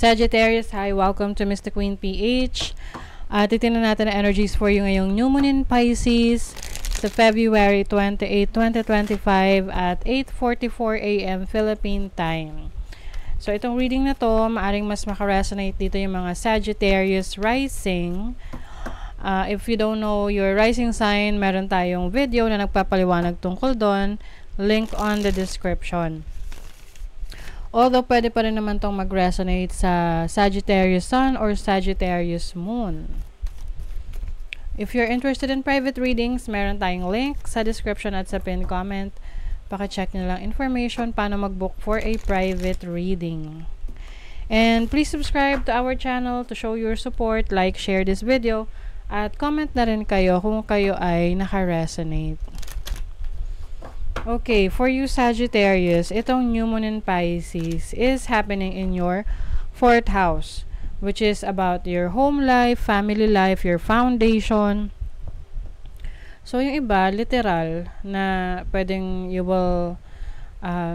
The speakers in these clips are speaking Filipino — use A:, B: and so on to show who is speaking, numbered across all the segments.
A: Sagittarius, hi, welcome to Mr. Queen PH. Titignan natin ang energies for you ngayong new moon in Pisces sa February 28, 2025 at 8:44 a.m. Philippine time. So itong reading na to, maaring mas makaresonate dito yung mga Sagittarius rising. If you don't know your rising sign, meron tayong video na nagpapaliwanag tungkol doon. Link on the description. Although pwede pa rin naman tong mag-resonate sa Sagittarius Sun or Sagittarius Moon. If you're interested in private readings, meron tayong link sa description at sa pinned comment. Paki-check nyo lang information paano mag-book for a private reading. And please subscribe to our channel to show your support, like, share this video, at comment na rin kayo kung kayo ay naka-resonate. Okay, for you Sagittarius, itong new moon in Pisces is happening in your 4th house, which is about your home life, family life, your foundation. So, yung iba, literal, na pwedeng you will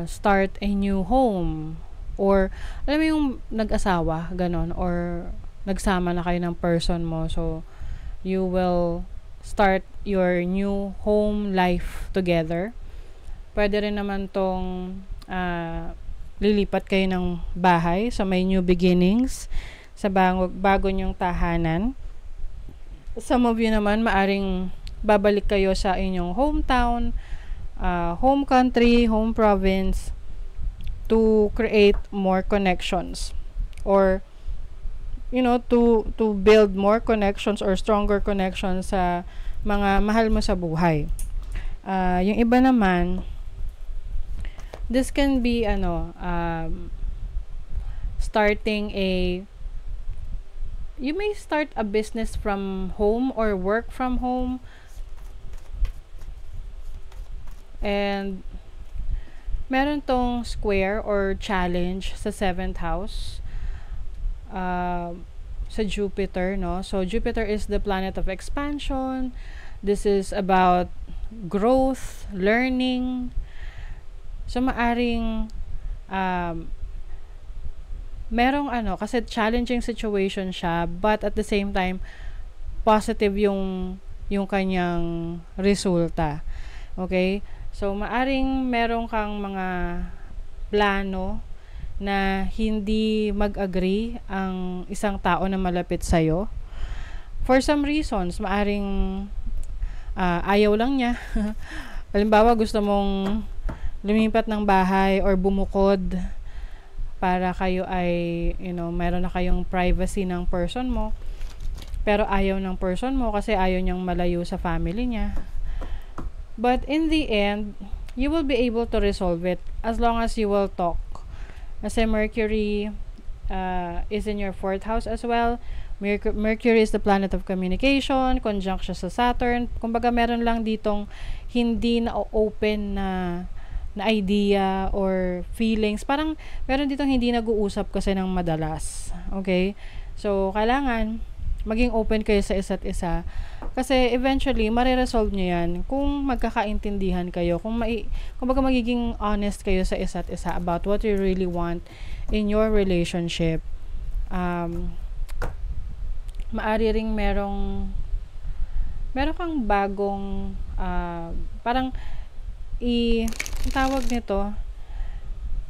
A: start a new home. Or, alam mo yung nag-asawa, ganon, or nagsama na kayo ng person mo. So, you will start your new home life together. Pwede rin naman tong lilipat kayo ng bahay, so may new beginnings sa bago nyong tahanan. Some of you naman maaring babalik kayo sa inyong hometown, home country, home province to create more connections, or you know, to build more connections or stronger connections sa mga mahal mo sa buhay. Yung iba naman, this can be starting you may start a business from home or work from home. And meron tong square or challenge sa 7th house sa Jupiter, no? So Jupiter is the planet of expansion. This is about growth, learning. So, maaring merong kasi challenging situation siya, but at the same time, positive yung kanyang resulta. Okay? So, maaring meron kang mga plano na hindi mag-agree ang isang tao na malapit sa'yo. For some reasons, maaring ayaw lang niya. Halimbawa, gusto mong lumipat ng bahay or bumukod para kayo ay, meron na kayong privacy ng person mo, pero ayaw ng person mo kasi ayaw niyang malayo sa family niya. But in the end, you will be able to resolve it as long as you will talk. Kasi Mercury is in your 4th house as well. Mercury is the planet of communication, conjunct siya sa Saturn. Kumbaga meron lang ditong hindi na open na idea or feelings. Parang meron ditong hindi nag-uusap kasi ng madalas. Okay? So, kailangan maging open kayo sa isa't isa. Kasi eventually, mariresolve nyo yan kung magkakaintindihan kayo. Kumbaga magiging honest kayo sa isa't isa about what you really want in your relationship. Maari ring meron kang bagong parang ang tawag nito,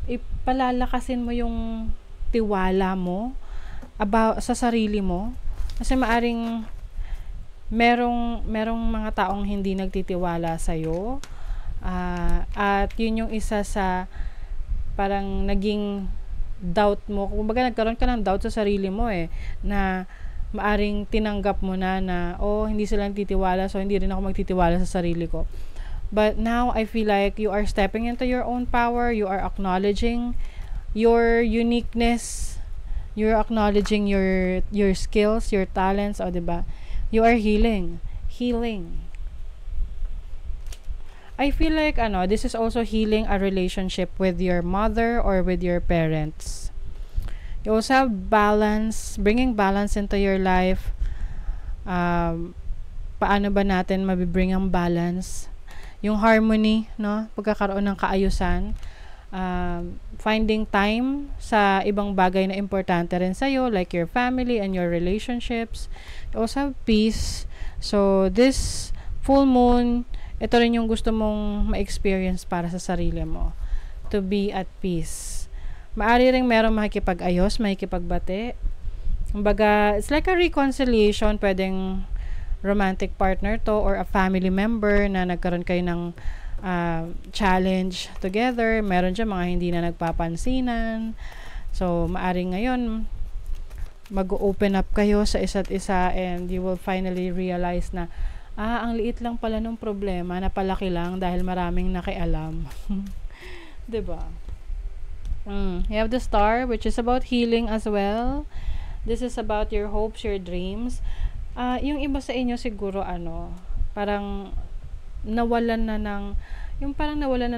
A: ipalalakasin mo yung tiwala mo sa sarili mo. Kasi maaring merong mga taong hindi nagtitiwala sa'yo. At yun yung isa sa parang naging doubt mo. Kumbaga nagkaroon ka ng doubt sa sarili mo na maaring tinanggap mo na hindi sila nagtitiwala, so hindi rin ako magtitiwala sa sarili ko. But now, I feel like you are stepping into your own power. You are acknowledging your uniqueness. You're acknowledging your skills, your talents, diba? You are healing. I feel like, this is also healing a relationship with your mother or with your parents. You also have balance, bringing balance into your life. Paano ba natin mabibring ang balance? Yung harmony, no? Pagkakaroon ng kaayusan. finding time sa ibang bagay na importante rin sa'yo, like your family and your relationships. You also have peace. So, this full moon, ito rin yung gusto mong ma-experience para sa sarili mo. To be at peace. Maari rin merong makikipag-ayos, makikipagbati. Kumbaga, it's like a reconciliation. Pwedeng romantic partner to or a family member na nagkaroon kayo ng challenge together. Meron dyan mga hindi na nagpapansinan. So, maari ngayon mag-open up kayo sa isa't isa and you will finally realize na ang liit lang pala ng problema, napalaki lang dahil maraming nakialam. 'Di ba? You have the Star, which is about healing as well. This is about your hopes, your dreams. Yung iba sa inyo siguro parang nawalan na ng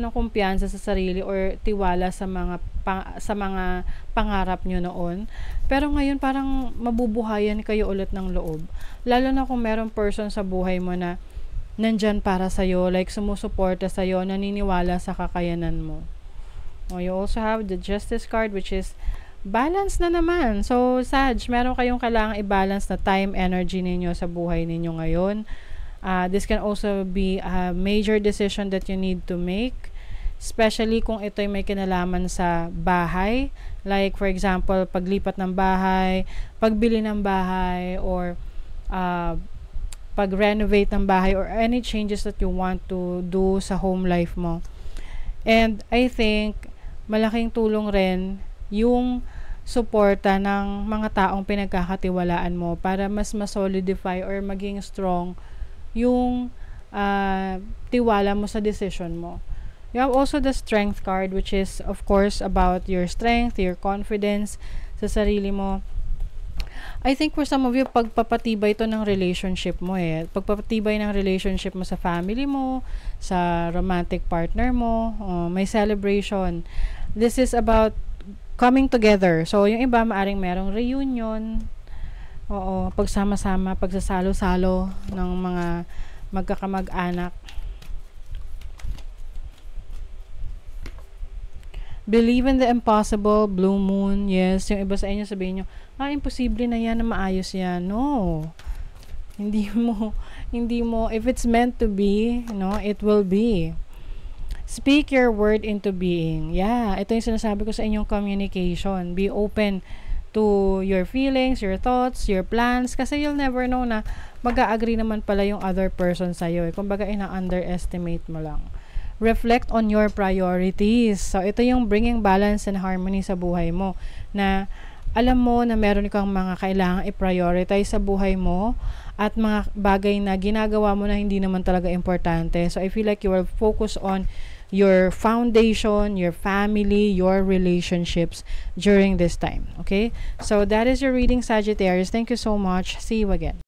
A: kumpiyansa sa sarili or tiwala sa mga pangarap nyo noon. Pero ngayon parang mabubuhayan kayo ulit ng loob. Lalo na kung merong person sa buhay mo na nandyan para sa'yo, like sumusuporta sa'yo, naniniwala sa kakayanan mo. You also have the Justice card, which is balance na naman. So, Sag, meron kayong kailangang i-balance na time, energy ninyo sa buhay ninyo ngayon. This can also be a major decision that you need to make, especially kung ito'y may kinalaman sa bahay, like for example paglipat ng bahay, pagbili ng bahay, or pag-renovate ng bahay, or any changes that you want to do sa home life mo. And I think malaking tulong rin yung suporta ng mga taong pinagkakatiwalaan mo para mas ma-solidify or maging strong yung tiwala mo sa decision mo. You have also the Strength card, which is of course about your strength, your confidence sa sarili mo. I think for some of you, pagpapatibay ito ng relationship mo pagpapatibay ng relationship mo sa family mo, sa romantic partner mo, may celebration. This is about coming together. So yung iba maaring merong reunion, pagsama-sama, pagsasalo-salo ng mga magkakamag-anak. Believe in the impossible, blue moon. Yes, yung iba sa inyo sabihin nyo, imposible na yan, na maayos yan. No. Hindi mo, if it's meant to be, it will be. Speak your word into being. Yeah, ito yung sinasabi ko sa inyong communication. Be open to your feelings, your thoughts, your plans, kasi you'll never know na mag-a-agree naman pala yung other person sa'yo. Kumbaga, ina-underestimate mo lang. Reflect on your priorities. So, ito yung bringing balance and harmony sa buhay mo, na alam mo na meron kang mga kailangang i-prioritize sa buhay mo at mga bagay na ginagawa mo na hindi naman talaga importante. So, I feel like you will focus on your foundation, your family, your relationships during this time. Okay? So, that is your reading, Sagittarius. Thank you so much. See you again.